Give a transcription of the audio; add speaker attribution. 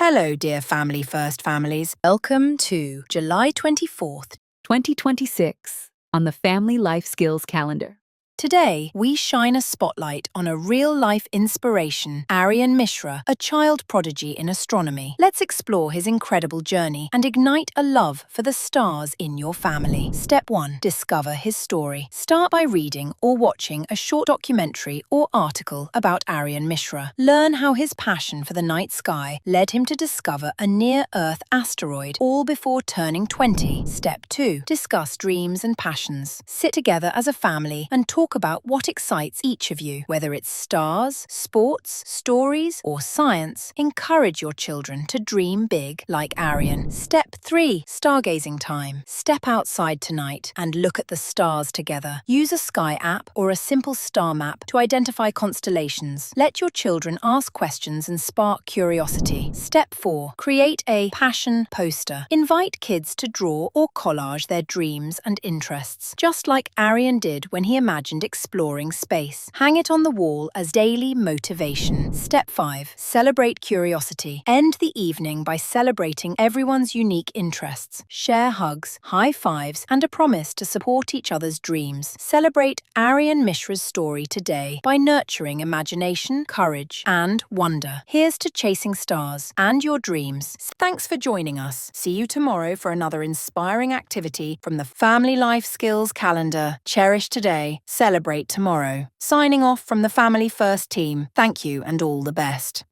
Speaker 1: Hello, dear Family First families. Welcome to July 24th,
Speaker 2: 2026 on the Family Life Skills Calendar.
Speaker 1: Today, we shine a spotlight on a real-life inspiration, Aryan Mishra, a child prodigy in astronomy. Let's explore his incredible journey and ignite a love for the stars in your family. Step 1. Discover his story. Start by reading or watching a short documentary or article about Aryan Mishra. Learn how his passion for the night sky led him to discover a near-Earth asteroid, all before turning 20. Step 2. Discuss dreams and passions. Sit together as a family and talk about what excites each of you. Whether it's stars, sports, stories, or science, encourage your children to dream big like Aryan. Step 3. Stargazing time. Step outside tonight and look at the stars together. Use a sky app or a simple star map to identify constellations. Let your children ask questions and spark curiosity. Step 4. Create a passion poster. Invite kids to draw or collage their dreams and interests, just like Aryan did when he imagined exploring space. Hang it on the wall as daily motivation. Step 5. Celebrate curiosity. End the evening by celebrating everyone's unique interests. Share hugs, high fives, and a promise to support each other's dreams. Celebrate Aryan Mishra's story today by nurturing imagination, courage, and wonder. Here's to chasing stars and your dreams. Thanks for joining us. See you tomorrow for another inspiring activity from the Family Life Skills Calendar. Cherish today, celebrate tomorrow. Signing off from the Family First team, thank you and all the best.